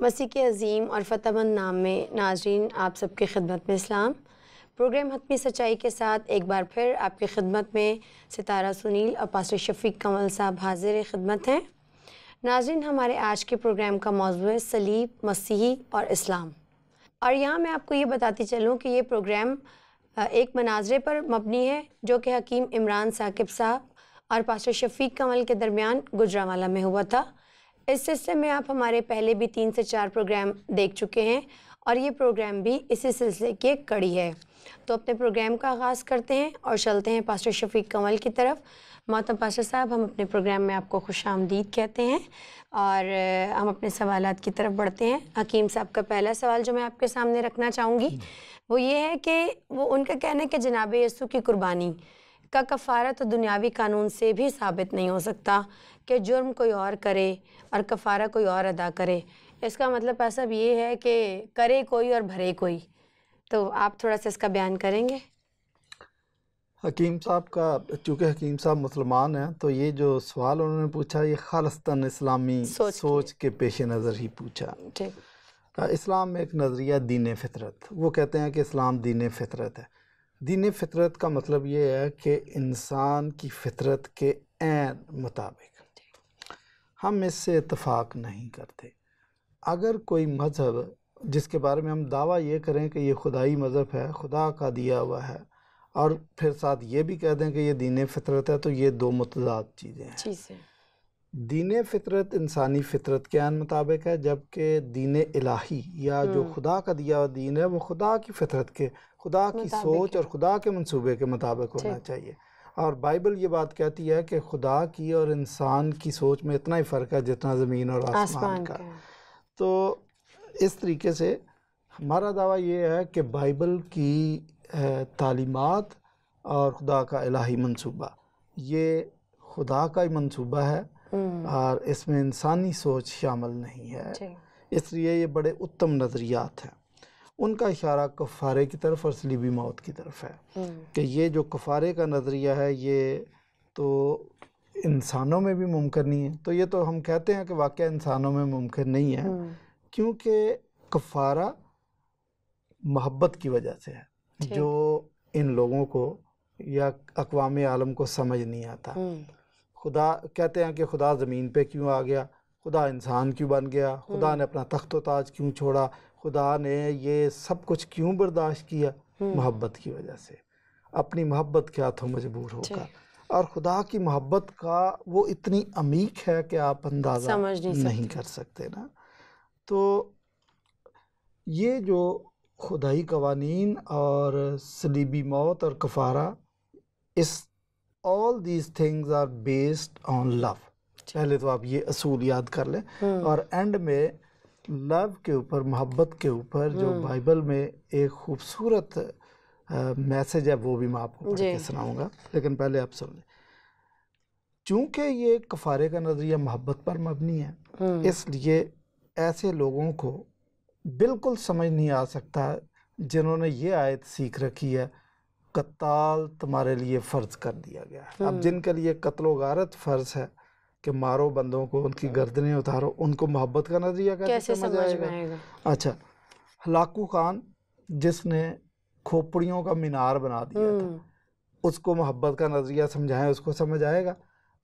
مسیح کے عظیم اور فتح مند نام میں ناظرین آپ سب کی خدمت میں اسلام۔ پروگرام حتمی سچائی کے ساتھ ایک بار پھر آپ کی خدمت میں ستارہ سنیل اور پاسٹر شفیق کمل صاحب حاضر خدمت ہیں۔ ناظرین، ہمارے آج کے پروگرام کا موضوع ہے صلیب، مسیحی اور اسلام، اور یہاں میں آپ کو یہ بتاتی چلوں کہ یہ پروگرام ایک مناظرے پر مبنی ہے جو کہ حکیم عمران ثاقب صاحب اور پاسٹر شفیق کمل کے درمیان گجرانوالہ میں ہوا تھا۔ اس سلسلے میں آپ ہمارے پہلے بھی 3 سے 4 پروگرام دیکھ چکے ہیں اور یہ پروگرام بھی اسی سلسلے کی ایک کڑی ہے۔ تو اپنے پروگرام کا آغاز کرتے ہیں اور چلتے ہیں پاسٹر شفیق کمل کی طرف۔ محترم پاسٹر صاحب، ہم اپنے پروگرام میں آپ کو خوش آمدید کہتے ہیں اور ہم اپنے سوالات کی طرف بڑھتے ہیں۔ حکیم صاحب کا پہلا سوال جو میں آپ کے سامنے رکھنا چاہوں گی وہ یہ ہے کہ وہ ان کا کہنا ہے کہ جناب یسوع کی قربانی کا کفارہ تو دنیاوی قانون سے بھی ثابت نہیں ہو سکتا کہ جرم کوئی اور کرے اور کفارہ کوئی اور ادا کرے۔ اس کا مطلب ایسا بھی یہ ہے کہ کرے کوئی اور بھرے کوئی۔ تو آپ تھوڑا سا اس کا بیان کریں گے؟ حکیم صاحب کا، چونکہ حکیم صاحب مسلمان ہیں تو یہ جو سوال انہوں نے پوچھا یہ خالصتاً اسلامی سوچ کے پیش نظر ہی پوچھا۔ اسلام میں ایک نظریہ دین فطرت، وہ کہتے ہیں کہ اسلام دین فطرت ہے۔ دین فطرت کا مطلب یہ ہے کہ انسان کی فطرت کے عین مطابق۔ ہم اس سے اتفاق نہیں کرتے۔ اگر کوئی مذہب جس کے بارے میں ہم دعویٰ یہ کریں کہ یہ خدائی مذہب ہے، خدا کا دیا ہوا ہے، اور پھر ساتھ یہ بھی کہہ دیں کہ یہ دین فطرت ہے، تو یہ دو متضاد چیزیں ہیں۔ دین فطرت انسانی فطرت کے عین مطابق ہے، جبکہ دین الہی یا جو خدا کا دیا ہوا دین ہے وہ خدا کی فطرت کے، خدا کی سوچ اور خدا کے منصوبے کے مطابق ہونا چاہیے۔ اور بائبل یہ بات کہتی ہے کہ خدا کی اور انسان کی سوچ میں اتنا ہی فرق ہے جتنا زمین اور آسمان کا۔ تو اس طریقے سے ہمارا دعویٰ یہ ہے کہ بائبل کی تعلیمات اور خدا کا الہی منصوبہ یہ خدا کا ہی منصوبہ ہے اور اس میں انسانی سوچ شامل نہیں ہے۔ اس لیے یہ بڑے اتم نظریات ہیں۔ ان کا اشارہ کفارے کی طرف اور صلیبی موت کی طرف ہے کہ یہ جو کفارے کا نظریہ ہے یہ تو انسانوں میں بھی ممکن نہیں ہے۔ تو یہ تو ہم کہتے ہیں کہ واقعہ انسانوں میں ممکن نہیں ہے، کیونکہ کفارہ محبت کی وجہ سے ہے جو ان لوگوں کو یا اقوام عالم کو سمجھ نہیں آتا۔ خدا کہتے ہیں کہ خدا زمین پہ کیوں آ گیا، خدا انسان کیوں بن گیا، خدا نے اپنا تخت و تاج کیوں چھوڑا، خدا نے یہ سب کچھ کیوں برداشت کیا؟ محبت کی وجہ سے۔ اپنی محبت کے ہاتھوں مجبور ہو کر۔ اور خدا کی محبت کا وہ اتنی عمیق ہے کہ آپ اندازہ نہیں کر سکتے نا۔ تو یہ جو خدائی قوانین اور صلیبی موت اور کفارہ، all these things are based on love۔ پہلے تو آپ یہ اصول یاد کر لیں، اور اینڈ میں لو کے اوپر، محبت کے اوپر جو بائبل میں ایک خوبصورت میسج ہے وہ بھی میں آپ کو پڑھ کے سناؤں گا، لیکن پہلے آپ سن لیں۔ چونکہ یہ کفارے کا نظریہ محبت پر مبنی ہے، اس لیے ایسے لوگوں کو بالکل سمجھ نہیں آ سکتا جنہوں نے یہ آیت سیکھ رکھی ہے قتال تمہارے لیے فرض کر دیا گیا ہے۔ اب جن کے لیے قتل و غارت فرض ہے کہ مارو بندوں کو، ان کی گردنیں اتارو، ان کو محبت کا نظریہ کیسے سمجھ آئے گا؟ اچھا، ہلاکو خان جس نے کھوپڑیوں کا مینار بنا دیا تھا، اس کو محبت کا نظریہ سمجھائیں، اس کو سمجھ آئے گا؟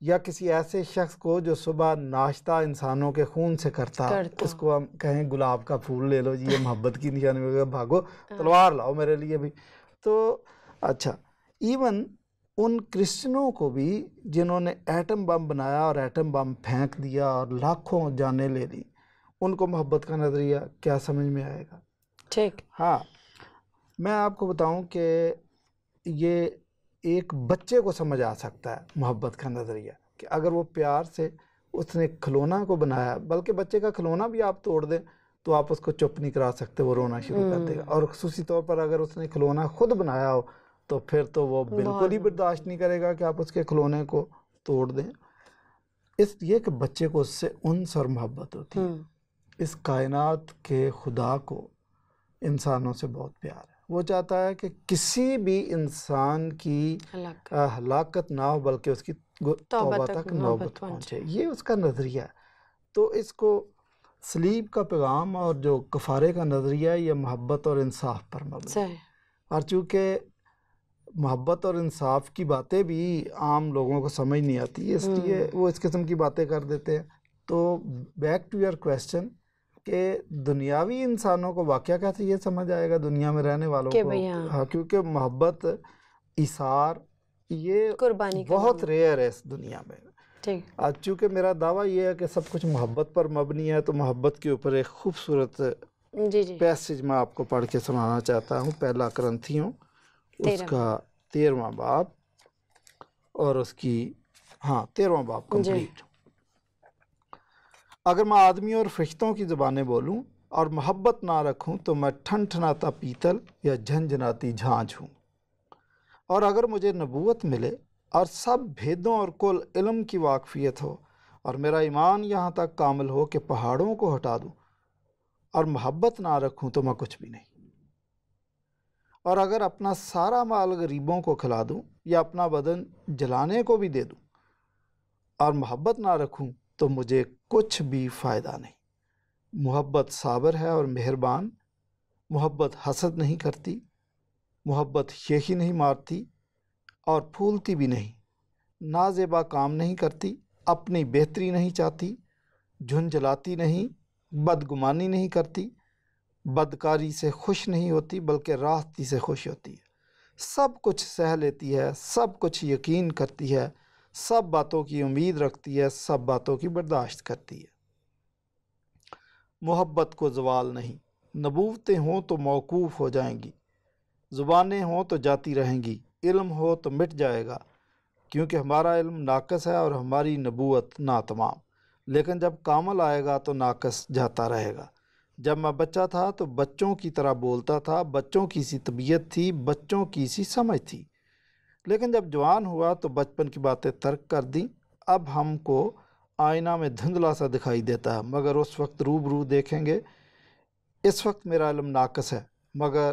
یا کسی ایسے شخص کو جو صبح ناشتہ انسانوں کے خون سے کرتا، اس کو ہم کہیں گلاب کا پھول لے لو جی، یہ محبت کی نشانی میں بھاگو تلوار لاؤ میرے لیے بھی؟ تو اچھا، ایون ان کرسچنوں کو بھی جنہوں نے ایٹم بم بنایا اور ایٹم بم پھینک دیا اور لاکھوں جانیں لے لی، ان کو محبت کا نظریہ کیا سمجھ میں آئے گا؟ ٹھیک۔ ہاں، میں آپ کو بتاؤں کہ یہ ایک بچے کو سمجھ آ سکتا ہے محبت کا نظریہ، کہ اگر وہ پیار سے اس نے کھلونا کو بنایا، بلکہ بچے کا کھلونا بھی آپ توڑ دیں تو آپ اس کو چپ نہیں کرا سکتے، وہ رونا شروع کر دے گا۔ اور خصوصی طور پر اگر اس نے کھلونا خود بنایا ہو تو پھر تو وہ بالکل ہی برداشت نہیں کرے گا کہ آپ اس کے کھلونے کو توڑ دیں۔ اس لیے کہ بچے کو اس سے انس اور محبت ہوتی ہے۔ اس کائنات کے خدا کو انسانوں سے بہت پیار ہے، وہ چاہتا ہے کہ کسی بھی انسان کی ہلاکت نہ ہو، بلکہ اس کی توبہ تک نوبت پہنچے۔ یہ اس کا نظریہ ہے۔ تو اس کو سلیب کا پیغام اور جو کفارے کا نظریہ یہ محبت اور انصاف پر مبنی ہے، اور چونکہ محبت اور انصاف کی باتیں بھی عام لوگوں کو سمجھ نہیں آتی، اس لیے وہ اس قسم کی باتیں کر دیتے ہیں۔ تو بیک ٹو یور کویسچن کہ دنیاوی انسانوں کو واقعہ کیسے یہ سمجھ آئے گا دنیا میں رہنے والوں کو؟ ہاں، کیونکہ محبت، ایثار یہ بہت ریئر ہے اس دنیا میں۔ آج چونکہ میرا دعویٰ یہ ہے کہ سب کچھ محبت پر مبنی ہے، تو محبت کے اوپر ایک خوبصورت پیسج میں آپ کو پڑھ کے سنانا چاہتا ہوں، پہلا کرنتھیوں اس کا 13واں باب اور اس کی 13واں باب کمپلیٹ۔ اگر میں آدمی اور فرشتوں کی زبانیں بولوں اور محبت نہ رکھوں تو میں ٹھنٹھناتا پیتل یا جھنجھناتی جھانجھ ہوں، اور اگر مجھے نبوت ملے اور سب بھیدوں اور کل علم کی واقفیت ہو اور میرا ایمان یہاں تک کامل ہو کہ پہاڑوں کو ہٹا دوں اور محبت نہ رکھوں تو میں کچھ بھی نہیں، اور اگر اپنا سارا مال غریبوں کو کھلا دوں یا اپنا بدن جلانے کو بھی دے دوں اور محبت نہ رکھوں تو مجھے کچھ بھی فائدہ نہیں۔ محبت صابر ہے اور مہربان، محبت حسد نہیں کرتی، محبت شیخی نہیں مارتی اور پھولتی بھی نہیں، نازیبا کام نہیں کرتی، اپنی بہتری نہیں چاہتی، جھنجھلاتی نہیں، بدگمانی نہیں کرتی، بدکاری سے خوش نہیں ہوتی بلکہ راستی سے خوش ہوتی ہے، سب کچھ سہ لیتی ہے، سب کچھ یقین کرتی ہے، سب باتوں کی امید رکھتی ہے، سب باتوں کی برداشت کرتی ہے۔ محبت کو زوال نہیں، نبوتیں ہوں تو موقوف ہو جائیں گی، زبانیں ہوں تو جاتی رہیں گی، علم ہو تو مٹ جائے گا، کیونکہ ہمارا علم ناقص ہے اور ہماری نبوت ناتمام، لیکن جب کامل آئے گا تو ناقص جاتا رہے گا۔ جب میں بچہ تھا تو بچوں کی طرح بولتا تھا، بچوں کی سی طبیعت تھی، بچوں کی سی سمجھ تھی، لیکن جب جوان ہوا تو بچپن کی باتیں ترک کر دیں۔ اب ہم کو آئینہ میں دھندلا سا دکھائی دیتا ہے، مگر اس وقت روبرو دیکھیں گے۔ اس وقت میرا علم ناقص ہے، مگر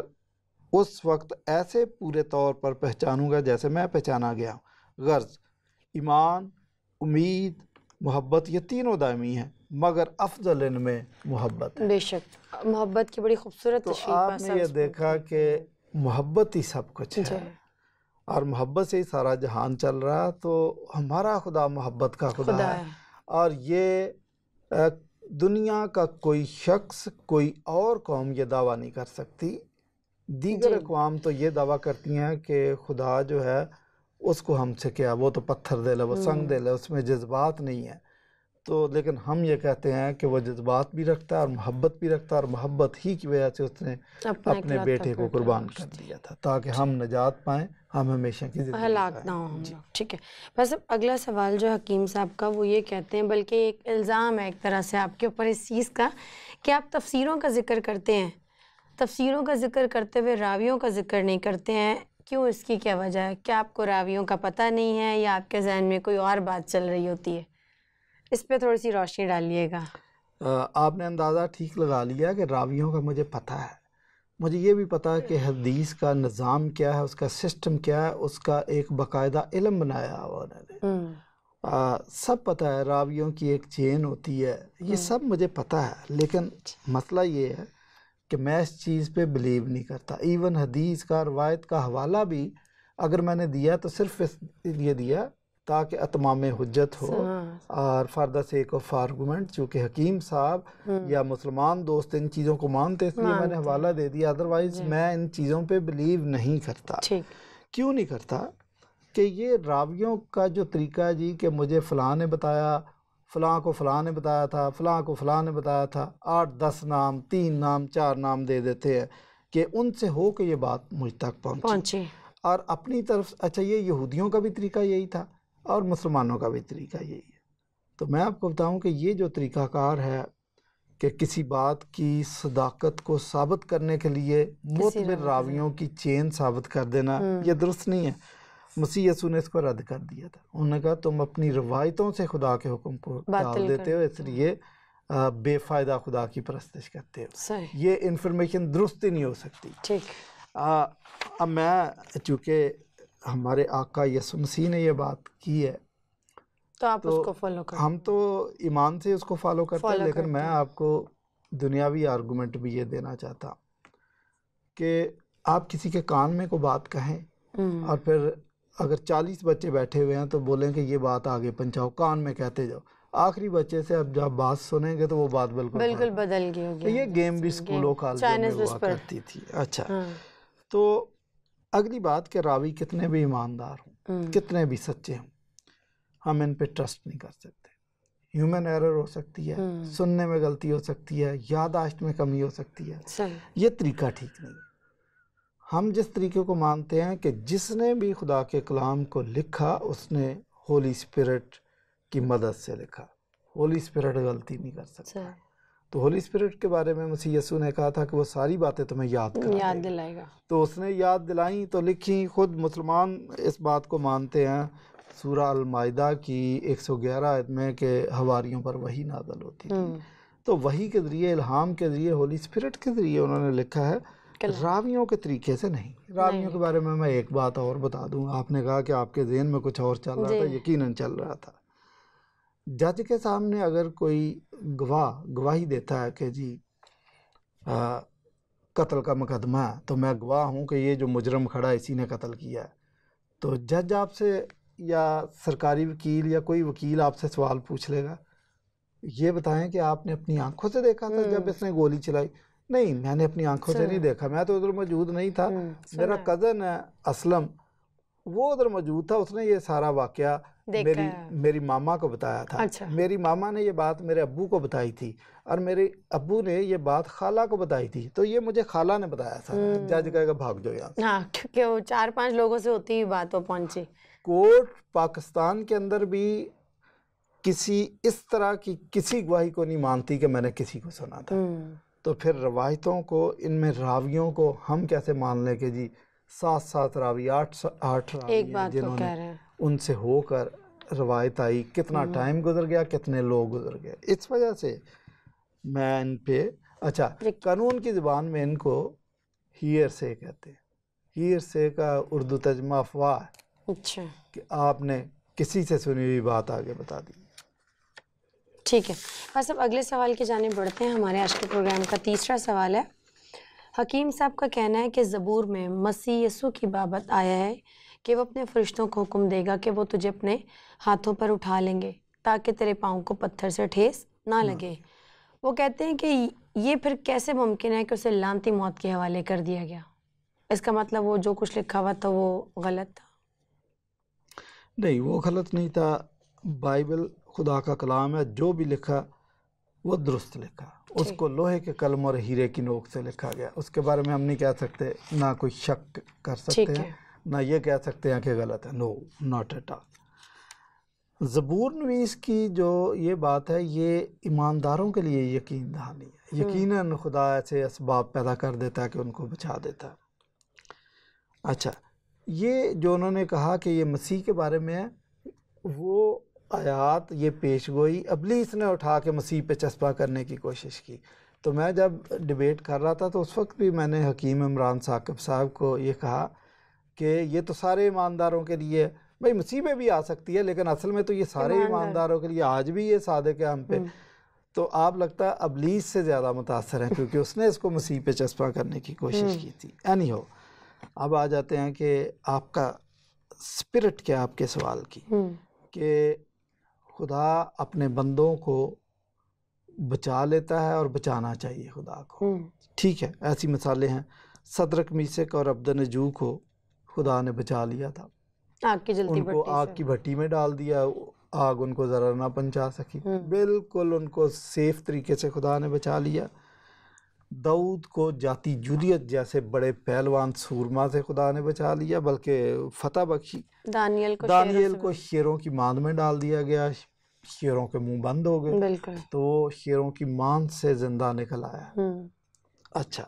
اس وقت ایسے پورے طور پر پہچانوں گا جیسے میں پہچانا گیا ہوں۔ غرض ایمان، امید، محبت یہ تینوں دائمی ہیں، مگر افضل ان میں محبت ہے۔ بے شک محبت کی بڑی خوبصورت تو تشریح آپ نے یہ دیکھا کہ محبت ہی سب کچھ ہے، اور محبت سے ہی سارا جہان چل رہا، تو ہمارا خدا محبت کا خدا ہے، اور یہ دنیا کا کوئی شخص، کوئی اور قوم یہ دعویٰ نہیں کر سکتی۔ دیگر اقوام تو یہ دعویٰ کرتی ہیں کہ خدا جو ہے اس کو ہم سے کیا، وہ تو پتھر دل ہے، وہ سنگ دل ہے، اس میں جذبات نہیں ہے۔ تو لیکن ہم یہ کہتے ہیں کہ وہ جذبات بھی رکھتا ہے اور محبت بھی رکھتا ہے، اور محبت ہی کی وجہ سے اس نے اپنے بیٹے کو قربان کر دیا تھا تاکہ ہم نجات پائیں، ہم ہمیشہ کی زندگی ہلاک نہ ہوں ہم لوگ۔ ٹھیک ہے، بس اب اگلا سوال جو حکیم صاحب کا وہ یہ کہتے ہیں، بلکہ ایک الزام ہے ایک طرح سے آپ کے اوپر اس چیز کا کہ آپ تفسیروں کا ذکر کرتے ہیں، تفسیروں کا ذکر کرتے ہوئے راویوں کا ذکر نہیں کرتے ہیں، کیوں؟ اس کی کیا وجہ ہے؟ کیا آپ کو راویوں کا پتہ نہیں ہے یا آپ کے ذہن میں کوئی اور بات چل رہی ہوتی ہے؟ اس پہ تھوڑی سی روشنی ڈالیے گا۔ آپ نے اندازہ ٹھیک لگا لیا کہ راویوں کا مجھے پتہ ہے، مجھے یہ بھی پتہ ہے کہ حدیث کا نظام کیا ہے، اس کا سسٹم کیا ہے، اس کا ایک باقاعدہ علم بنایا ہوا انہوں نے، سب پتہ ہے، راویوں کی ایک چین ہوتی ہے، یہ سب مجھے پتہ ہے، لیکن مسئلہ یہ ہے کہ میں اس چیز پہ بلیو نہیں کرتا۔ ایون حدیث کا، روایت کا حوالہ بھی اگر میں نے دیا تو صرف اس لیے دیا تاکہ اتمام حجت ہو اور for the sake of argument, چونکہ حکیم صاحب یا مسلمان دوست ان چیزوں کو مانتے، اس لیے میں نے حوالہ دے دیا، ادروائز میں ان چیزوں پہ بلیو نہیں کرتا۔ کیوں نہیں کرتا؟ کہ یہ راویوں کا جو طریقہ ہے جی، کہ مجھے فلاں نے بتایا، فلاں کو فلاں نے بتایا تھا، فلاں کو فلاں نے بتایا تھا، 8-10 نام، 3 نام، 4 نام دے دیتے ہیں کہ ان سے ہو کہ یہ بات مجھ تک پہنچی، اور اپنی طرف۔ اچھا، یہ یہودیوں کا بھی طریقہ یہی تھا اور مسلمانوں کا بھی طریقہ یہی ہے۔ تو میں آپ کو بتاؤں کہ یہ جو طریقہ کار ہے کہ کسی بات کی صداقت کو ثابت کرنے کے لیے معتبر راویوں کی چین ثابت کر دینا، یہ درست نہیں ہے۔ مسیح یسوع نے اس کو رد کر دیا تھا، انہوں نے کہا تم اپنی روایتوں سے خدا کے حکم کو ٹال دیتے ہو، اس لیے بے فائدہ خدا کی پرستش کرتے ہو، یہ انفارمیشن درست ہی نہیں ہو سکتی۔ اب میں، چونکہ ہمارے آقا یسوع مسیح نے یہ بات کی ہے تو آپ اس کو فالو کرتے ہیں؟ ہم تو ایمان سے اس کو فالو کرتے ہیں، لیکن میں آپ کو دنیاوی آرگومنٹ بھی یہ دینا چاہتا کہ آپ کسی کے کان میں کو بات کہیں اور پھر اگر 40 بچے بیٹھے ہوئے ہیں تو بولیں کہ یہ بات آگے پہنچاؤ، کان میں کہتے جاؤ، آخری بچے سے اب جب بات سنیں گے تو وہ بات بالکل بدل گئی ہوگی. یہ گیم بھی اسکولوں کالجوں میں ہوا کرتی تھی. اچھا، تو اگلی بات کہ راوی کتنے بھی ایماندار ہوں، کتنے بھی سچے ہوں، ہم ان پہ ٹرسٹ نہیں کر سکتے. ہیومن ایرر ہو سکتی ہے، سننے میں غلطی ہو سکتی ہے، یادداشت میں کمی ہو سکتی ہے، یہ طریقہ ٹھیک نہیں. ہم جس طریقے کو مانتے ہیں کہ جس نے بھی خدا کے کلام کو لکھا اس نے ہولی اسپرٹ کی مدد سے لکھا. ہولی اسپرٹ غلطی نہیں کر سکتا. تو ہولی اسپرٹ کے بارے میں مسیح یسوع نے کہا تھا کہ وہ ساری باتیں تمہیں یاد دلائے گا. تو اس نے یاد دلائیں تو لکھی. خود مسلمان اس بات کو مانتے ہیں سورہ المائدہ کی 111 آیت میں کہ حواریوں پر وحی نازل ہوتی تھی. تو وحی کے ذریعے، الہام کے ذریعے، ہولی اسپرٹ کے ذریعے انہوں نے لکھا ہے، راویوں کے طریقے سے نہیں. راویوں کے بارے میں ایک بات اور بتا دوں. آپ نے کہا کہ آپ کے ذہن میں کچھ اور چل رہا تھا، یقیناً چل رہا تھا. جج کے سامنے اگر کوئی گواہی دیتا ہے کہ جی قتل کا مقدمہ ہے تو میں گواہ ہوں کہ یہ جو مجرم کھڑا ہے اسی نے قتل کیا ہے، تو جج آپ سے یا سرکاری وکیل یا کوئی وکیل آپ سے سوال پوچھ لے گا، یہ بتائیں کہ آپ نے اپنی آنکھوں سے دیکھا تھا جب اس نے گولی چلائی؟ نہیں، میں نے اپنی آنکھوں سے نہیں دیکھا، میں تو ادھر موجود نہیں تھا. میرا کزن ہے اسلم، وہ ادھر موجود تھا، اس نے یہ سارا واقعہ میری ماما کو بتایا تھا. میری ماما نے یہ بات میرے ابو کو بتائی تھی اور میرے ابو نے یہ بات خالہ کو بتائی تھی، تو یہ مجھے خالہ نے بتایا تھا. جج کہے گا بھاگ جاؤ یہاں سے. ہاں، کیونکہ وہ 4-5 لوگوں سے ہوتی ہی بات وہ پہنچی. کورٹ پاکستان کے اندر بھی کسی اس طرح کی کسی گواہی کو نہیں مانتی کہ میں نے کسی کو سنا تھا. تو پھر روایتوں کو، ان میں راویوں کو ہم کیسے مان لیں کہ جی 7 راوی 8 راوی ہیں جنہوں نے ان سے ہو کر روایت آئی، کتنا ٹائم گزر گیا، کتنے لوگ گزر گئے. اس وجہ سے میں ان پہ اچھا قانون کی زبان میں ان کو ہیر سے کہتے ہیں. ہیر سے کا اردو ترجمہ افواہ ہے. اچھا، کہ آپ نے کسی سے سنی ہوئی بات آگے بتا دی. ٹھیک ہے، بس اب اگلے سوال کی جانب بڑھتے ہیں. ہمارے آج کے پروگرام کا تیسرا سوال ہے. حکیم صاحب کا کہنا ہے کہ زبور میں مسیح یسوع کی بابت آیا ہے کہ وہ اپنے فرشتوں کو حکم دے گا کہ وہ تجھے اپنے ہاتھوں پر اٹھا لیں گے تاکہ تیرے پاؤں کو پتھر سے ٹھیس نہ لگے. وہ کہتے ہیں کہ یہ پھر کیسے ممکن ہے کہ اسے لعنتی موت کے حوالے کر دیا گیا؟ اس کا مطلب وہ جو کچھ لکھا ہوا تھا وہ غلط تھا؟ نہیں، وہ غلط نہیں تھا. بائبل خدا کا کلام ہے، جو بھی لکھا وہ درست لکھا. اس کو لوہے کے قلم اور ہیرے کی نوک سے لکھا گیا. اس کے بارے میں ہم نہیں کہہ سکتے، نہ کوئی شک کر سکتے ہیں، نہ یہ کہہ سکتے ہیں کہ غلط ہے. نو، ناٹ ایٹ آل. زبور نویس کی جو یہ بات ہے یہ ایمانداروں کے لیے یقین دہانی ہے. یقیناً خدا ایسے اسباب پیدا کر دیتا ہے کہ ان کو بچا دیتا ہے. اچھا، یہ جو انہوں نے کہا کہ یہ مسیح کے بارے میں ہے، وہ آیات، یہ پیش گوئی ابلیس نے اٹھا کے مسیح پہ چسپاں کرنے کی کوشش کی. تو میں جب ڈیبیٹ کر رہا تھا تو اس وقت بھی میں نے حکیم عمران ثاقب صاحب کو یہ کہا کہ یہ تو سارے ایمانداروں کے لیے، بھائی مسیح پہ بھی آ سکتی ہے لیکن اصل میں تو یہ سارے ایمانداروں کے لیے. آج بھی یہ صادق ہے ہم پہ. تو آپ لگتا ہے ابلیس سے زیادہ متاثر ہیں کیونکہ اس نے اس کو مسیح پہ چسپاں کرنے کی کوشش کی تھی. اینی ہو، اب آ جاتے ہیں کہ آپ کا اسپرٹ کیا آپ کے سوال کی، کہ خدا اپنے بندوں کو بچا لیتا ہے اور بچانا چاہیے خدا کو. ٹھیک ہے، ایسی مثالیں ہیں. صدرک میثق اور عبدنجو کو خدا نے بچا لیا تھا، ان کو آگ کی بھٹی میں ڈال دیا، آگ ان کو ضرر نہ پہنچا سکی. بالکل ان کو سیف طریقے سے خدا نے بچا لیا. داؤد کو جاتی جودیت جیسے بڑے پہلوان سورما سے خدا نے بچا لیا، بلکہ فتح بخشی. دانیل کو شیروں کی ماند میں ڈال دیا گیا، شیروں کے منہ بند ہو گئے تو وہ شیروں کی ماند سے زندہ نکل آیا. اچھا،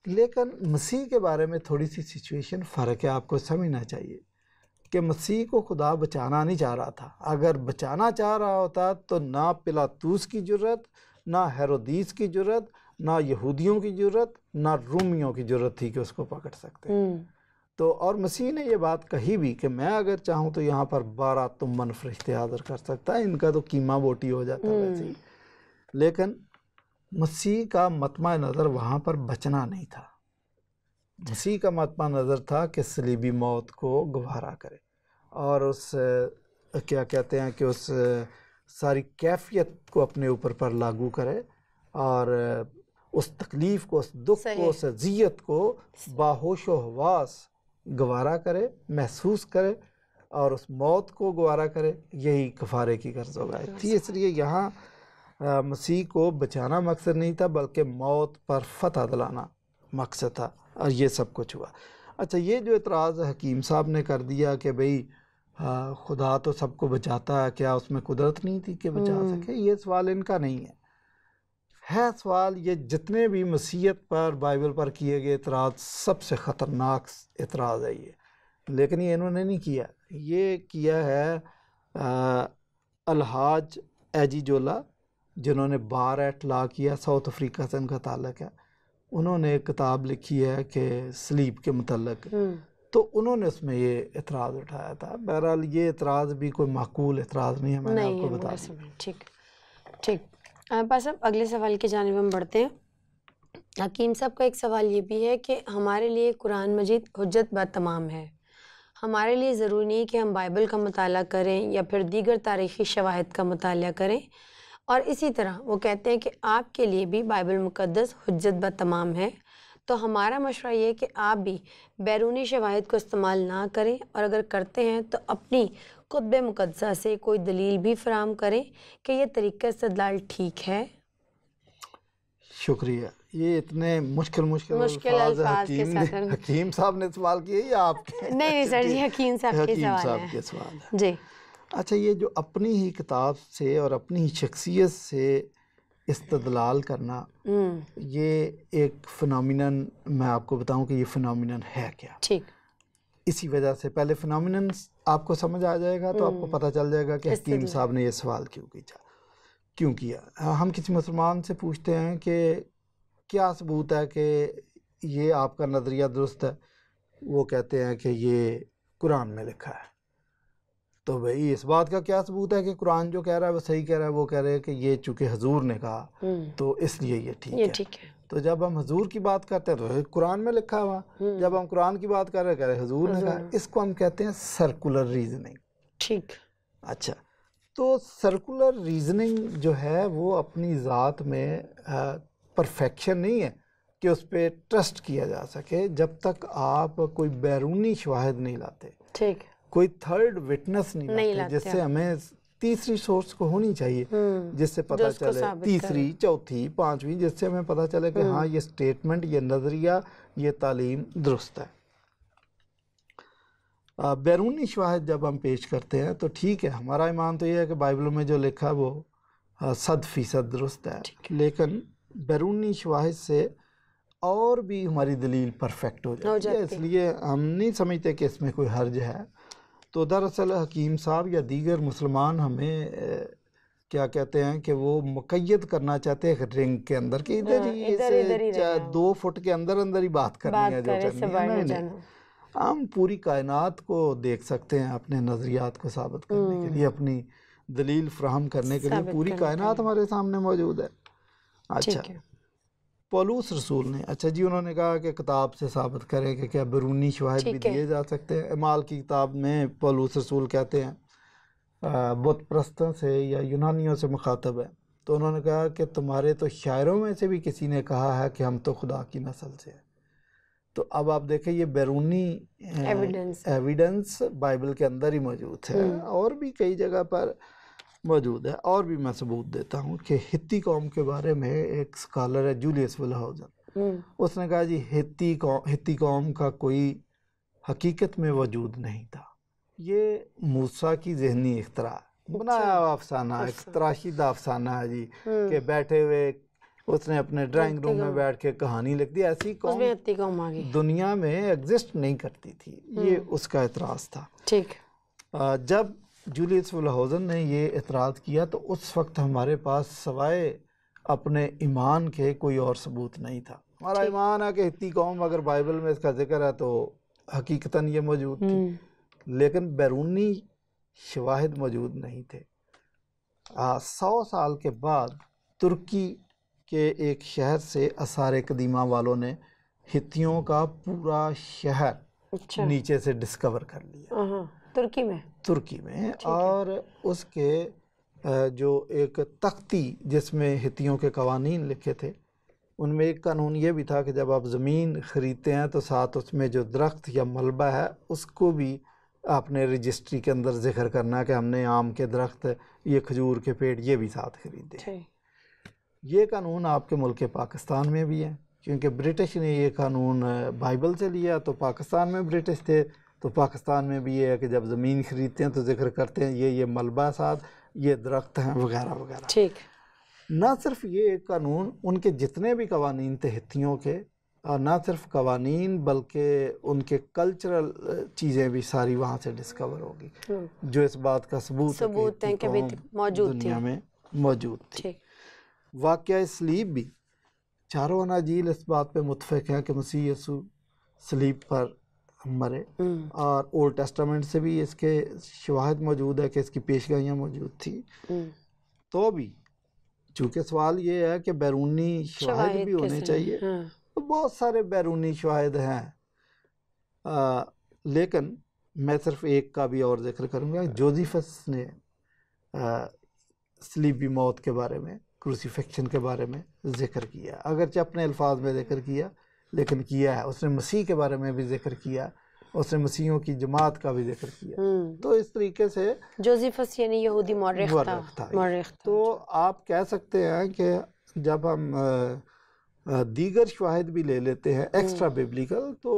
لیکن مسیح کے بارے میں تھوڑی سی سچویشن فرق ہے، آپ کو سمجھنا چاہیے کہ مسیح کو خدا بچانا نہیں چاہ رہا تھا. اگر بچانا چاہ رہا ہوتا تو نہ پلاطوس کی جرت، نہ ہیرودیس کی جرت، نہ یہودیوں کی جرت، نہ رومیوں کی جرت تھی کہ اس کو پکڑ سکتے. تو اور مسیح نے یہ بات کہی بھی کہ میں اگر چاہوں تو یہاں پر 12 تمن فرشتے حاضر کر سکتا ہے، ان کا تو قیمہ بوٹی ہو جاتا ویسے ہی، لیکن مسیح کا مطمع نظر وہاں پر بچنا نہیں تھا، مسیح کا مطمع نظر تھا کہ صلیبی موت کو گوارا کرے اور اس کیا کہتے ہیں کہ اس ساری کیفیت کو اپنے اوپر پر لاگو کرے اور اس تکلیف کو، اس دکھ کو، اس اذیت کو باہوش و حواس گوارا کرے، محسوس کرے اور اس موت کو گوارا کرے، یہی کفارے کی غرض و غایت تھی۔ اس لیے یہاں مسیح کو بچانا مقصد نہیں تھا بلکہ موت پر فتح دلانا مقصد تھا، اور یہ سب کچھ ہوا۔ اچھا، یہ جو اعتراض حکیم صاحب نے کر دیا کہ بھئی خدا تو سب کو بچاتا ہے، کیا اس میں قدرت نہیں تھی کہ بچا سکے، یہ سوال ان کا نہیں ہے سوال یہ جتنے بھی مسیحیت پر، بائبل پر کیے گئے اعتراض، سب سے خطرناک اعتراض ہے یہ، لیکن یہ انہوں نے نہیں کیا، یہ کیا ہے الحاج ایجی جولا، جنہوں نے بار ایٹ لا کیا، ساؤتھ افریقہ سے ان کا تعلق ہے، انہوں نے ایک کتاب لکھی ہے کہ سلیب کے متعلق، تو انہوں نے اس میں یہ اعتراض اٹھایا تھا۔ بہرحال یہ اعتراض بھی کوئی معقول اعتراض نہیں ہے، میں نے آپ کو بتا دیا۔ ٹھیک پا صاحب، اگلے سوال کی جانب ہم بڑھتے ہیں۔ حکیم صاحب کا ایک سوال یہ بھی ہے کہ ہمارے لیے قرآن مجید حجت بات تمام ہے، ہمارے لیے ضروری نہیں کہ ہم بائبل کا مطالعہ کریں یا پھر دیگر تاریخی شواہد کا مطالعہ کریں، اور اسی طرح وہ کہتے ہیں کہ آپ کے لیے بھی بائبل مقدس حجت بات تمام ہے، تو ہمارا مشورہ یہ ہے کہ آپ بھی بیرونی شواہد کو استعمال نہ کریں، اور اگر کرتے ہیں تو اپنی کتب مقدسہ سے کوئی دلیل بھی فراہم کریں کہ یہ طریقہ استدلال ٹھیک ہے۔ شکریہ، یہ اتنے مشکل الفاظ حکیم صاحب نے سوال کیے یا آپ کے؟ نہیں سر جی، حکیم صاحب کے سوال ہے جی۔ اچھا، یہ جو اپنی ہی کتاب سے اور اپنی ہی شخصیت سے استدلال کرنا، یہ ایک فنامینن، میں آپ کو بتاؤں کہ یہ فنامینن ہے کیا۔ ٹھیک، اسی وجہ سے پہلے فنامینن آپ کو سمجھ آ جائے گا تو آپ کو پتہ چل جائے گا کہ حکیم صاحب نے یہ سوال کیوں کیا۔ ہم کسی مسلمان سے پوچھتے ہیں کہ کیا ثبوت ہے کہ یہ آپ کا نظریہ درست ہے، وہ کہتے ہیں کہ یہ قرآن میں لکھا ہے، تو بھئی اس بات کا کیا ثبوت ہے کہ قرآن جو کہہ رہا ہے وہ صحیح کہہ رہا ہے؟ وہ کہہ رہے ہیں کہ یہ چونکہ حضور نے کہا تو اس لیے یہ ٹھیک ہے۔ تو جب ہم حضور کی بات کرتے ہیں تو قرآن میں لکھا ہوا، جب ہم قرآن کی بات کر رہے ہیں کہہ رہے حضور نے کہا، اس کو ہم کہتے ہیں سرکولر ریزننگ۔ ٹھیک، اچھا، تو سرکولر ریزننگ جو ہے وہ اپنی ذات میں پرفیکشن نہیں ہے کہ اس پہ ٹرسٹ کیا جا سکے جب تک آپ کوئی بیرونی شواہد نہیں لاتے، ٹھیک، کوئی تھرڈ وٹنس نہیں لاتے، جس سے ہمیں تیسری سورس کو ہونی چاہیے، جس سے پتہ چلے، تیسری، چوتھی، پانچویں، جس سے ہمیں پتہ چلے کہ ہاں یہ سٹیٹمنٹ، یہ نظریہ، یہ تعلیم درست ہے۔ بیرونی شواہد جب ہم پیش کرتے ہیں تو ٹھیک ہے، ہمارا ایمان تو یہ ہے کہ بائبل میں جو لکھا وہ 100% درست ہے، لیکن بیرونی شواہد سے اور بھی ہماری دلیل پرفیکٹ ہو جاتی ہے، اس لیے ہم نہیں سمجھتے کہ اس میں کوئی حرج ہے۔ تو دراصل حکیم صاحب یا دیگر مسلمان ہمیں کیا کہتے ہیں کہ وہ مقید کرنا چاہتے ہیں رنگ کے اندر کہ ادھر ہی 2 فٹ کے اندر ہی بات کرنی ہے، جو کرنی ہے۔ ہم پوری کائنات کو دیکھ سکتے ہیں اپنے نظریات کو ثابت کرنے کے لیے، اپنی دلیل فراہم کرنے کے لیے، پوری کائنات ہمارے سامنے موجود ہے۔ اچھا، پولوس رسول نے، اچھا جی، انہوں نے کہا کہ کتاب سے ثابت کریں کہ کیا بیرونی شواہد بھی دیے جا سکتے ہیں۔ اعمال کی کتاب میں پولوس رسول کہتے ہیں، بت پرستوں سے یا یونانیوں سے مخاطب ہے، تو انہوں نے کہا کہ تمہارے تو شاعروں میں سے بھی کسی نے کہا ہے کہ ہم تو خدا کی نسل سے ہیں۔ تو اب آپ دیکھیں یہ بیرونی ایویڈنس بائبل کے اندر ہی موجود ہے، اور بھی کئی جگہ پر موجود ہے۔ اور بھی میں ثبوت دیتا ہوں کہ ہتی قوم کے بارے میں ایک سکالر ہے جولیس ولہاؤزن، اس نے کہا جی ہتی قوم کا کوئی حقیقت میں وجود نہیں تھا، یہ موسیٰ کی ذہنی اختراع، بنایا ہوا افسانہ، ایک تراشیدہ افسانہ ہے جی، کہ بیٹھے ہوئے اس نے اپنے ڈرائنگ روم میں بیٹھ کے کہانی لکھ دی، ایسی قوم دنیا میں ایگزسٹ نہیں کرتی تھی، یہ اس کا اعتراض تھا۔ ٹھیک، جب جولیس ولہاؤزن نے یہ اعتراض کیا تو اس وقت ہمارے پاس سوائے اپنے ایمان کے کوئی اور ثبوت نہیں تھا۔ ہمارا ایمان ہے کہ ہتی قوم، اگر بائبل میں اس کا ذکر ہے تو حقیقتاً یہ موجود تھی، لیکن بیرونی شواہد موجود نہیں تھے۔ 100 سال کے بعد ترکی کے ایک شہر سے آثار قدیمہ والوں نے ہتھیوں کا پورا شہر نیچے سے ڈسکور کر لیا ترکی میں، اور اس کے جو ایک تختی جس میں ہتھیوں کے قوانین لکھے تھے، ان میں ایک قانون یہ بھی تھا کہ جب آپ زمین خریدتے ہیں تو ساتھ اس میں جو درخت یا ملبہ ہے اس کو بھی آپ نے رجسٹری کے اندر ذکر کرنا کہ ہم نے آم کے درخت، یہ کھجور کے پیڑ، یہ بھی ساتھ خریدے۔ یہ قانون آپ کے ملک پاکستان میں بھی ہے، کیونکہ برٹش نے یہ قانون بائبل سے لیا، تو پاکستان میں برٹش تھے، تو پاکستان میں بھی یہ ہے کہ جب زمین خریدتے ہیں تو ذکر کرتے ہیں یہ ملبہ ساتھ، یہ درخت ہیں وغیرہ وغیرہ۔ ٹھیک، نہ صرف یہ قانون، ان کے جتنے بھی قوانین تھے ہتھیوں کے، اور نہ صرف قوانین بلکہ ان کے کلچرل چیزیں بھی ساری وہاں سے ڈسکور ہوگی، جو اس بات کا ثبوت ہے کہ دنیا میں موجود تھی۔ واقعہ صلیب بھی، چاروں اناجیل اس بات پہ متفق ہیں کہ مسیح یسوع صلیب پر مرے، اور اولڈ ٹیسٹامنٹ سے بھی اس کے شواہد موجود ہے کہ اس کی پیشگوئیاں موجود تھی۔ تو بھی چونکہ سوال یہ ہے کہ بیرونی شواہد بھی ہونے چاہیے، تو بہت سارے بیرونی شواہد ہیں، لیکن میں صرف ایک کا بھی اور ذکر کروں گا۔ جوزیفس نے صلیبی موت کے بارے میں، کروسیفکشن کے بارے میں ذکر کیا، اگرچہ اپنے الفاظ میں ذکر کیا لیکن کیا ہے۔ اس نے مسیح کے بارے میں بھی ذکر کیا، اس نے مسیحوں کی جماعت کا بھی ذکر کیا۔ تو اس طریقے سے جوزیفس یعنی یہودی مورخ تھا۔ تو آپ کہہ سکتے ہیں کہ جب ہم دیگر شواہد بھی لے لیتے ہیں ایکسٹرا بیبلیکل، تو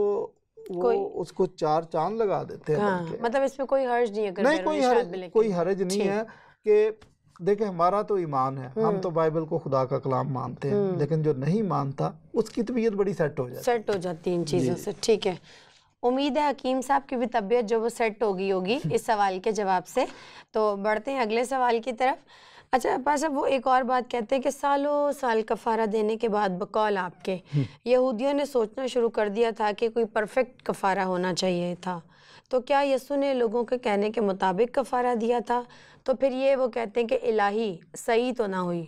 وہ اس کو 4 چاند لگا دیتے ہیں۔ مطلب اس میں کوئی حرج نہیں ہے؟ کوئی حرج نہیں ہے کہ دیکھیں ہمارا تو ایمان ہے، ہم تو بائبل کو خدا کا کلام مانتے ہیں، لیکن جو نہیں مانتا اس کی طبیعت بڑی سیٹ ہو جاتی ان چیزوں سے۔ ٹھیک ہے، امید ہے حکیم صاحب کی بھی طبیعت جو وہ سیٹ ہوگی اس سوال کے جواب سے۔ تو بڑھتے ہیں اگلے سوال کی طرف۔ اچھا پاس صاحب، وہ ایک اور بات کہتے ہیں کہ سالوں سال کفارہ دینے کے بعد بقول آپ کے یہودیوں نے سوچنا شروع کر دیا تھا کہ کوئی پرفیکٹ کفارہ ہونا چاہیے تھا، تو کیا یسوع نے لوگوں کے کہنے کے مطابق کفارہ دیا تھا؟ تو پھر یہ وہ کہتے ہیں کہ الہی صحیح تو نہ ہوئی۔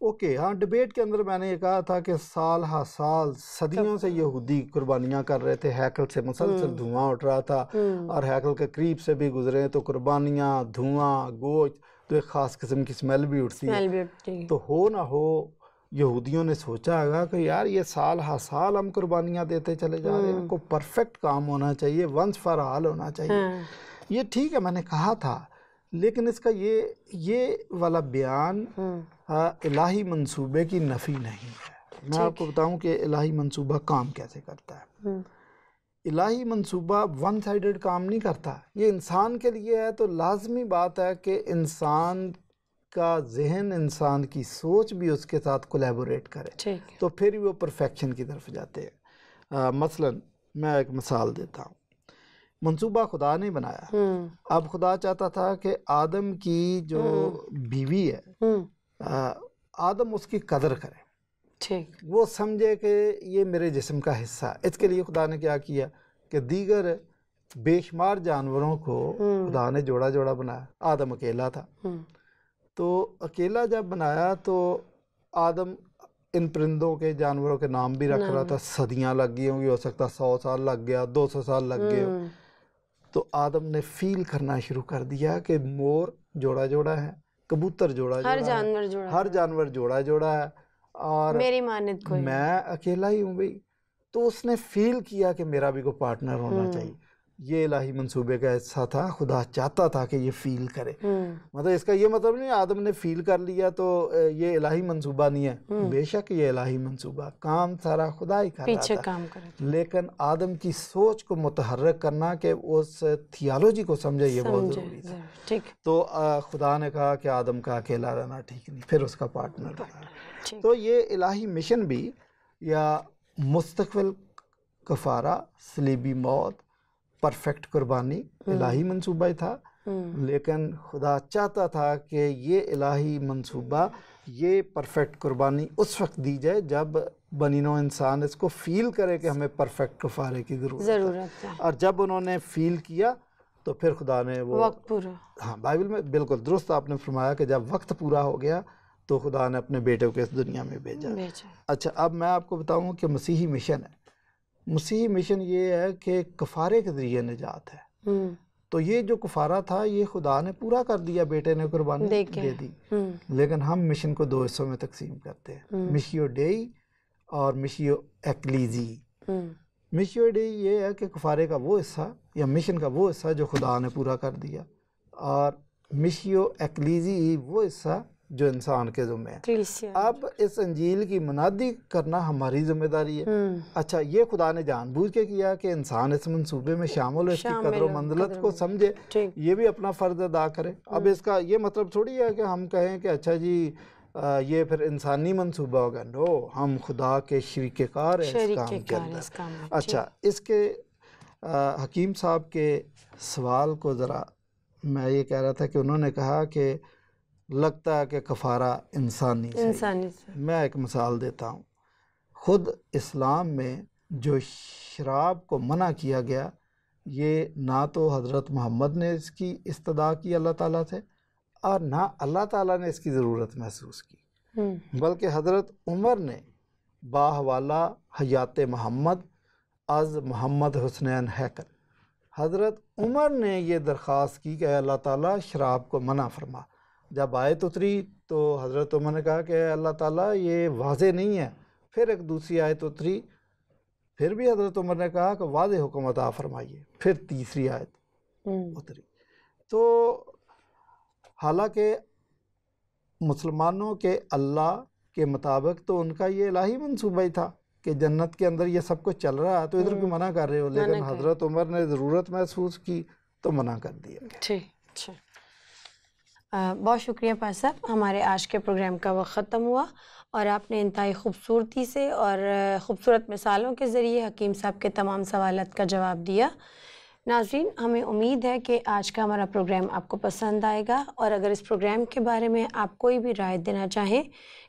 اوکے، ہاں، ڈیبیٹ کے اندر میں نے یہ کہا تھا کہ سال ہا سال صدیوں سے یہودی قربانیاں کر رہے تھے، ہیکل سے مسلسل دھواں اٹھ رہا تھا، اور ہیکل کے قریب سے بھی گزرے تو قربانیاں، دھواں، گوشت، تو ایک خاص قسم کی سمیل بھی اٹھتی ہے۔ تو ہو نہ ہو یہودیوں نے سوچا ہوگا کہ یار یہ سال ہا سال ہم قربانیاں دیتے چلے جا رہے ہیں، کوئی پرفیکٹ کام ہونا چاہیے، ونس فار آل ہونا چاہیے۔ یہ ٹھیک ہے، میں نے کہا تھا، لیکن اس کا یہ والا بیان الہی منصوبے کی نفی نہیں ہے۔ میں آپ کو بتاؤں کہ الہی منصوبہ کام کیسے کرتا ہے۔ الہی منصوبہ ون سائیڈڈ کام نہیں کرتا، یہ انسان کے لیے ہے، تو لازمی بات ہے کہ انسان کا ذہن، انسان کی سوچ بھی اس کے ساتھ کولیبوریٹ کرے، تو پھر وہ پرفیکشن کی طرف جاتے ہیں۔ مثلا میں ایک مثال دیتا ہوں، منصوبہ خدا نے بنایا، اب خدا چاہتا تھا کہ آدم کی جو بیوی ہے، آدم اس کی قدر کرے، وہ سمجھے کہ یہ میرے جسم کا حصہ ہے۔ اس کے لیے خدا نے کیا کیا کہ دیگر بے شمار جانوروں کو خدا نے جوڑا جوڑا بنایا، آدم اکیلا تھا۔ تو اکیلا جب بنایا تو آدم ان پرندوں کے، جانوروں کے نام بھی رکھ رہا تھا، صدیاں لگ گئی ہوں گی، ہو سکتا 100 سال لگ گیا، 200 سال لگ گئے۔ تو آدم نے فیل کرنا شروع کر دیا کہ مور جوڑا جوڑا ہے، کبوتر جوڑا جوڑا ہے، ہر جانور جوڑا جوڑا ہے، اور میری مانند کوئی، میں اکیلا ہی ہوں بھئی۔ تو اس نے فیل کیا کہ میرا بھی کوئی پارٹنر ہونا چاہیے۔ یہ الہی منصوبے کا حصہ تھا، خدا چاہتا تھا کہ یہ فیل کرے۔ مطلب اس کا یہ مطلب نہیں آدم نے فیل کر لیا تو یہ الہی منصوبہ نہیں ہے، بے شک یہ الہی منصوبہ، کام سارا خدا ہی کر رہا تھا، لیکن آدم کی سوچ کو متحرک کرنا کہ اس تھیالوجی کو سمجھے، یہ بہت ضروری تھا۔ تو خدا نے کہا کہ آدم کا اکیلا رہنا ٹھیک نہیں، پھر اس کا پارٹنر رہا۔ تو یہ الہی مشن بھی، یا مستقبل کفارہ، صلیبی موت، پرفیکٹ قربانی، الہی منصوبہ ہی تھا، لیکن خدا چاہتا تھا کہ یہ الہی منصوبہ یہ پرفیکٹ قربانی اس وقت دی جائے جب بنی نوع انسان اس کو فیل کرے کہ ہمیں پرفیکٹ کفارے کی ضرورت ہے، اور جب انہوں نے فیل کیا تو پھر خدا نے وہ وقت پورا، ہاں بائبل میں بالکل درست آپ نے فرمایا کہ جب وقت پورا ہو گیا تو خدا نے اپنے بیٹے کو اس دنیا میں بھیجا۔ اچھا اب میں آپ کو بتاؤں کہ مسیحی مشن ہے، مسیحی مشن یہ ہے کہ کفارے کے ذریعے نجات ہے۔ تو یہ جو کفارہ تھا یہ خدا نے پورا کر دیا، بیٹے نے قربانی دے دی، لیکن ہم مشن کو 2 حصوں میں تقسیم کرتے ہیں، مشیو ڈیئی اور مشیو ایکلیزی۔ مشیو ڈیئی یہ ہے کہ کفارے کا وہ حصہ یا مشن کا وہ حصہ جو خدا نے پورا کر دیا، اور مشیو ایکلیزی وہ حصہ جو انسان کے ذمہ ہے۔ اب اس انجیل کی منادی کرنا ہماری ذمہ داری ہے۔ اچھا یہ خدا نے جان بوجھ کے کیا کہ انسان اس منصوبے میں شامل ہو، اس کی قدر و منزلت کو سمجھے، یہ بھی اپنا فرض ادا کرے۔ اب اس کا یہ مطلب تھوڑی ہے کہ ہم کہیں کہ اچھا جی یہ پھر انسانی منصوبہ ہوگا، نو، ہم خدا کے شریک کار ہیں اس کام کے اندر۔ اچھا اس کے حکیم صاحب کے سوال کو ذرا میں یہ کہہ رہا تھا کہ انہوں نے کہا کہ لگتا ہے کہ کفارہ انسانی سے۔ میں ایک مثال دیتا ہوں، خود اسلام میں جو شراب کو منع کیا گیا یہ نہ تو حضرت محمد نے اس کی استدعا کی اللہ تعالیٰ سے، اور نہ اللہ تعالیٰ نے اس کی ضرورت محسوس کی، بلکہ حضرت عمر نے باحوالہ حیات محمد از محمد حسنین ہیکل، حضرت عمر نے یہ درخواست کی کہ اے اللہ تعالیٰ شراب کو منع فرما۔ جب آیت اتری تو حضرت عمر نے کہا کہ اے اللہ تعالیٰ یہ واضح نہیں ہے، پھر ایک دوسری آیت اتری، پھر بھی حضرت عمر نے کہا کہ واضح حکم عطا فرمائیے، پھر تیسری آیت اتری۔ تو حالانکہ مسلمانوں کے اللہ کے مطابق تو ان کا یہ الہی منصوبہ ہی تھا کہ جنت کے اندر یہ سب کچھ چل رہا ہے، تو ادھر کو منع کر رہے ہو، لیکن حضرت عمر نے ضرورت محسوس کی تو منع کر دیا۔ بہت شکریہ پاس صاحب، ہمارے آج کے پروگرام کا وقت ختم ہوا اور آپ نے انتہائی خوبصورتی سے اور خوبصورت مثالوں کے ذریعے حکیم صاحب کے تمام سوالات کا جواب دیا۔ ناظرین، ہمیں امید ہے کہ آج کا ہمارا پروگرام آپ کو پسند آئے گا، اور اگر اس پروگرام کے بارے میں آپ کوئی بھی رائے دینا چاہیں،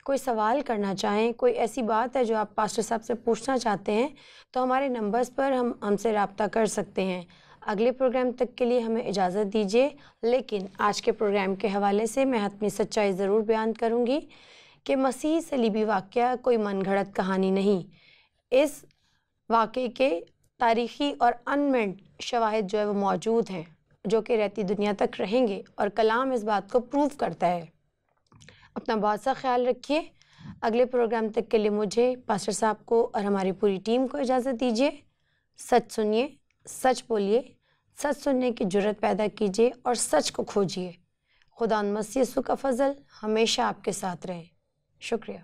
کوئی سوال کرنا چاہیں، کوئی ایسی بات ہے جو آپ پاسٹر صاحب سے پوچھنا چاہتے ہیں تو ہمارے نمبرز پر ہم سے رابطہ کر سکتے ہیں۔ اگلے پروگرام تک کے لیے ہمیں اجازت دیجیے، لیکن آج کے پروگرام کے حوالے سے میں حتمی سچائی ضرور بیان کروں گی کہ مسیح صلیبی واقعہ کوئی من گھڑت کہانی نہیں۔ اس واقعے کے تاریخی اور انمنٹ شواہد جو ہے وہ موجود ہیں، جو کہ رہتی دنیا تک رہیں گے، اور کلام اس بات کو پروو کرتا ہے۔ اپنا بہت سا خیال رکھیے۔ اگلے پروگرام تک کے لیے مجھے، پاسٹر صاحب کو اور ہماری پوری ٹیم کو اجازت دیجیے۔ سچ سنیے، سچ بولیے، سچ سننے کی جرت پیدا کیجیے اور سچ کو کھوجیے۔ خدا مسیح یسوع کا فضل ہمیشہ آپ کے ساتھ رہے۔ شکریہ۔